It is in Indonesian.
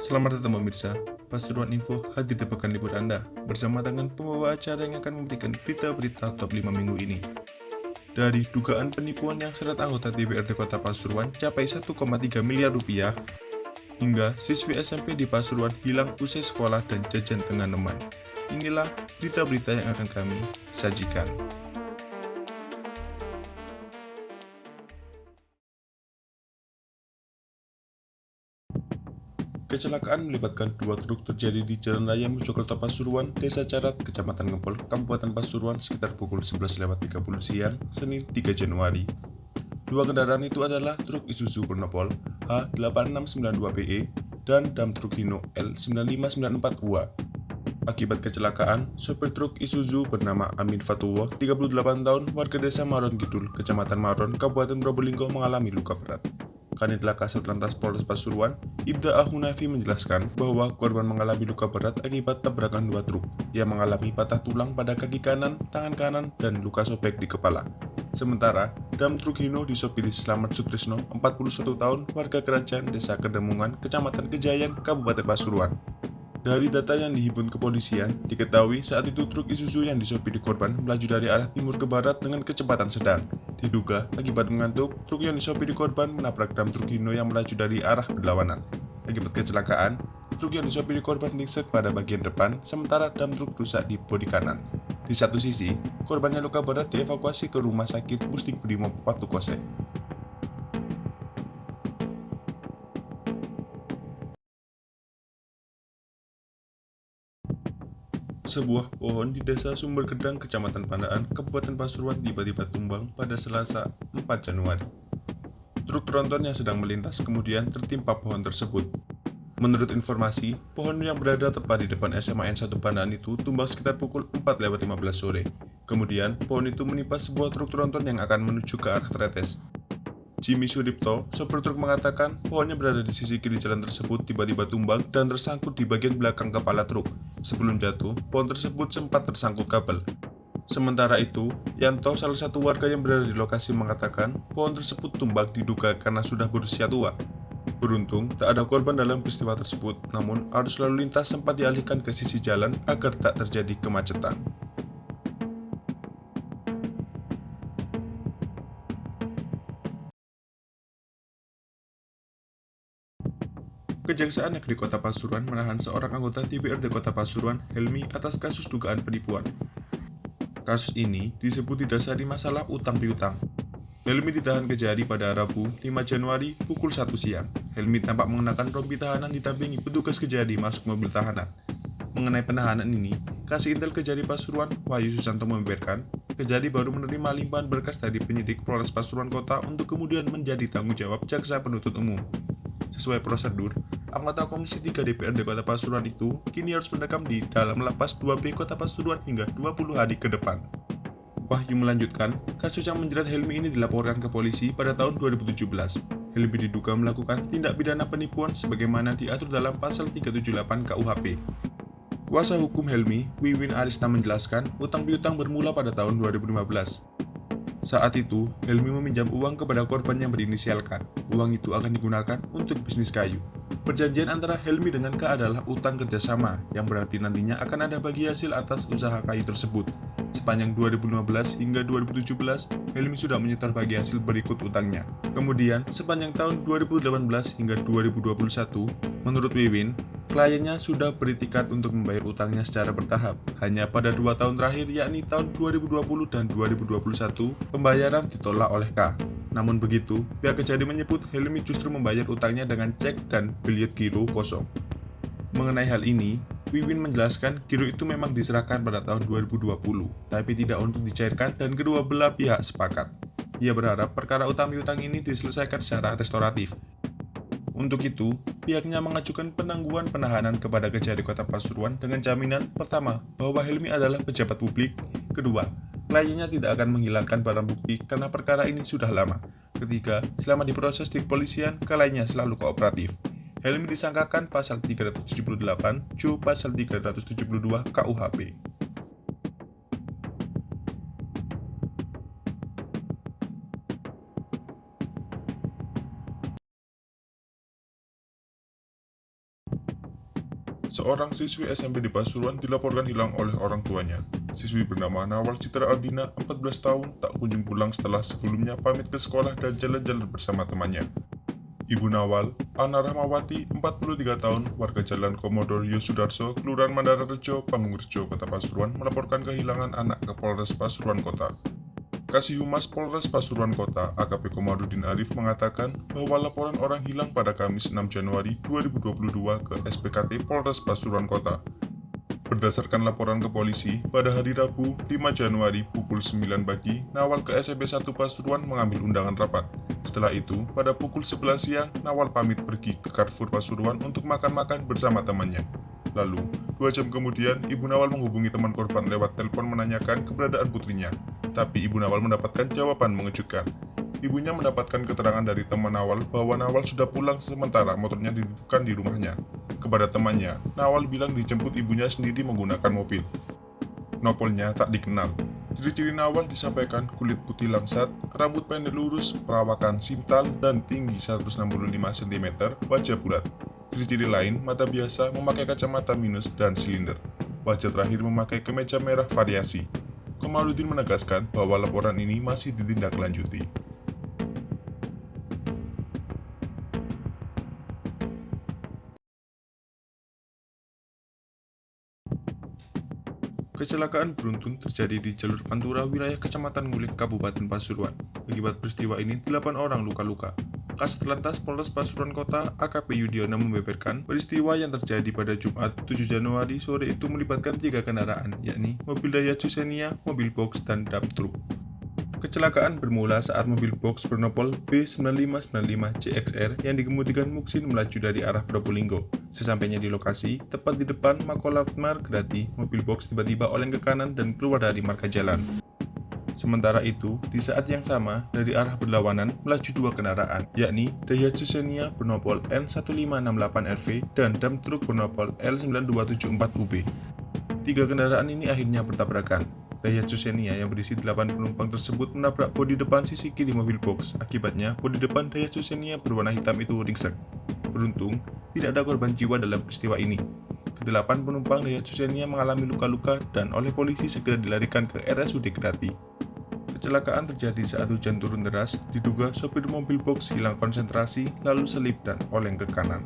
Selamat datang pemirsa, Pasuruan Info hadir di pekan libur Anda bersama dengan pembawa acara yang akan memberikan berita-berita top 5 minggu ini. Dari dugaan penipuan yang seret anggota DPRD Kota Pasuruan capai 1,3 miliar rupiah, hingga siswi SMP di Pasuruan hilang usai sekolah dan jajan dengan teman. Inilah berita-berita yang akan kami sajikan. Kecelakaan melibatkan dua truk terjadi di Jalan Raya Mojokerto Pasuruan, Desa Carat, Kecamatan Ngepol, Kabupaten Pasuruan sekitar pukul 11.30 siang, Senin 3 Januari. Dua kendaraan itu adalah truk Isuzu Bernopol H8692BE dan dam truk Hino L9594UA. Akibat kecelakaan, sopir truk Isuzu bernama Amin Fatullah, 38 tahun, warga Desa Maron Kidul, Kecamatan Maron, Kabupaten Probolinggo mengalami luka berat. Kanit Laka Satlantas Polres Pasuruan, Ibda Ahunafi menjelaskan bahwa korban mengalami luka berat akibat tabrakan dua truk. Ia mengalami patah tulang pada kaki kanan, tangan kanan, dan luka sobek di kepala. Sementara, dam truk Hino disopiri Slamet Sutrisno, 41 tahun, warga Kerajaan Desa Kedemungan, Kecamatan Kejayan, Kabupaten Pasuruan. Dari data yang dihimpun kepolisian, diketahui saat itu truk Isuzu yang disopiri korban melaju dari arah timur ke barat dengan kecepatan sedang. Diduga, akibat mengantuk, truk yang disopiri korban menabrak dam truk Hino yang melaju dari arah berlawanan. Akibat kecelakaan, truk yang disopiri korban ringsek pada bagian depan, sementara dam truk rusak di bodi kanan. Di satu sisi, korban yang luka berat dievakuasi ke rumah sakit Pusdik Brimob Patu Kose. Sebuah pohon di Desa Sumber Gedang, Kecamatan Pandaan, Kabupaten Pasuruan tiba-tiba tumbang pada Selasa 4 Januari. Truk tronton yang sedang melintas kemudian tertimpa pohon tersebut. Menurut informasi, pohon yang berada tepat di depan SMA N1 Pandaan itu tumbang sekitar pukul 4:15 sore. Kemudian, pohon itu menimpa sebuah truk tronton yang akan menuju ke arah Tretes. Jimmy Suripto, sopir truk mengatakan pohonnya berada di sisi kiri jalan tersebut tiba-tiba tumbang dan tersangkut di bagian belakang kepala truk. Sebelum jatuh, pohon tersebut sempat tersangkut kabel. Sementara itu, Yanto, salah satu warga yang berada di lokasi mengatakan pohon tersebut tumbang diduga karena sudah berusia tua. Beruntung, tak ada korban dalam peristiwa tersebut, namun arus lalu lintas sempat dialihkan ke sisi jalan agar tak terjadi kemacetan. Kejaksaan Negeri Kota Pasuruan menahan seorang anggota DPRD Kota Pasuruan, Helmi, atas kasus dugaan penipuan. Kasus ini disebut didasari masalah utang piutang. Helmi ditahan Kejari pada Rabu 5 Januari pukul 1 siang. Helmi tampak mengenakan rompi tahanan didampingi petugas Kejari masuk mobil tahanan. Mengenai penahanan ini, Kasih Intel Kejari Pasuruan, Wahyu Susanto membeberkan, Kejari baru menerima limpahan berkas dari penyidik Polres Pasuruan Kota untuk kemudian menjadi tanggung jawab jaksa penuntut umum. Sesuai prosedur, anggota Komisi 3 DPRD Kota Pasuruan itu kini harus mendekam di dalam lapas 2B Kota Pasuruan hingga 20 hari ke depan. Wahyu melanjutkan, kasus yang menjerat Helmi ini dilaporkan ke polisi pada tahun 2017. Helmi diduga melakukan tindak pidana penipuan sebagaimana diatur dalam pasal 378 KUHP. Kuasa hukum Helmi, Wiwin Arisna menjelaskan, utang piutang bermula pada tahun 2015. Saat itu, Helmi meminjam uang kepada korban yang berinisial K. Uang itu akan digunakan untuk bisnis kayu. Perjanjian antara Helmi dengan K adalah utang kerjasama, yang berarti nantinya akan ada bagi hasil atas usaha kayu tersebut. Sepanjang 2015 hingga 2017, Helmi sudah menyetor bagi hasil berikut utangnya. Kemudian, sepanjang tahun 2018 hingga 2021, menurut Wiwin, kliennya sudah beritikat untuk membayar utangnya secara bertahap. Hanya pada 2 tahun terakhir, yakni tahun 2020 dan 2021, pembayaran ditolak oleh K. Namun begitu, pihak Kejari menyebut Helmi justru membayar utangnya dengan cek dan biliet giro kosong. Mengenai hal ini, Wiwin menjelaskan giro itu memang diserahkan pada tahun 2020, tapi tidak untuk dicairkan dan kedua belah pihak sepakat. Ia berharap perkara utang piutang ini diselesaikan secara restoratif. Untuk itu, pihaknya mengajukan penangguhan penahanan kepada Kejari Kota Pasuruan dengan jaminan pertama, bahwa Helmi adalah pejabat publik, kedua, kliennya tidak akan menghilangkan barang bukti karena perkara ini sudah lama, ketiga, selama diproses di kepolisian, kliennya selalu kooperatif. Helmi disangkakan pasal 378, Ju pasal 372 KUHP. Seorang siswi SMP di Pasuruan dilaporkan hilang oleh orang tuanya. Siswi bernama Nawal Citra Aldina, 14 tahun, tak kunjung pulang setelah sebelumnya pamit ke sekolah dan jalan-jalan bersama temannya. Ibu Nawal, Ana Rahmawati, 43 tahun, warga Jalan Komodor Yosudarso, Kelurahan Mandara Rejo, Panggung-Rejo, Kota Pasuruan, melaporkan kehilangan anak ke Polres Pasuruan Kota. Kasih Humas Polres Pasuruan Kota, AKP Komarudin Arif mengatakan bahwa laporan orang hilang pada Kamis 6 Januari 2022 ke SPKT Polres Pasuruan Kota. Berdasarkan laporan ke polisi, pada hari Rabu 5 Januari pukul 9 pagi, Nawal ke SMP 1 Pasuruan mengambil undangan rapat. Setelah itu, pada pukul 11 siang, Nawal pamit pergi ke Carrefour Pasuruan untuk makan-makan bersama temannya. Lalu, 2 jam kemudian, Ibu Nawal menghubungi teman korban lewat telepon menanyakan keberadaan putrinya. Tapi Ibu Nawal mendapatkan jawaban mengejutkan. Ibunya mendapatkan keterangan dari teman Nawal bahwa Nawal sudah pulang sementara motornya dititipkan di rumahnya. Kepada temannya, Nawal bilang dijemput ibunya sendiri menggunakan mobil. Nopolnya tak dikenal. Ciri-ciri Nawal disampaikan kulit putih langsat, rambut pendek lurus, perawakan simptal, dan tinggi 165 cm, wajah bulat. Ciri-ciri lain, mata biasa, memakai kacamata minus, dan silinder. Wajah terakhir memakai kemeja merah variasi. Komarudin menegaskan bahwa laporan ini masih ditindaklanjuti. Kecelakaan beruntun terjadi di jalur Pantura, wilayah Kecamatan Nguling, Kabupaten Pasuruan. Akibat peristiwa ini, 8 orang luka-luka. Kasatlantas Polres Pasuruan Kota, AKP Yudiono membeberkan peristiwa yang terjadi pada Jumat 7 Januari sore itu melibatkan 3 kendaraan, yakni mobil Daihatsu Xenia, mobil box, dan dump truck. Kecelakaan bermula saat mobil box bernopol B9595CXR yang dikemudikan Muksin melaju dari arah Probolinggo. Sesampainya di lokasi, tepat di depan Makolat Margrati, mobil box tiba-tiba oleng ke kanan dan keluar dari marka jalan. Sementara itu, di saat yang sama, dari arah berlawanan melaju 2 kendaraan, yakni Daihatsu Xenia bernopol N1568RV dan dump truck bernopol L9274UB. 3 kendaraan ini akhirnya bertabrakan. Daihatsu Xenia yang berisi 8 penumpang tersebut menabrak bodi depan sisi kiri mobil box. Akibatnya, bodi depan Daihatsu Xenia berwarna hitam itu ringsek. Beruntung, tidak ada korban jiwa dalam peristiwa ini. Ke-8 penumpang Daihatsu Xenia mengalami luka-luka dan oleh polisi segera dilarikan ke RSUD Grati. Kecelakaan terjadi saat hujan turun deras, diduga sopir mobil box hilang konsentrasi lalu selip dan oleng ke kanan.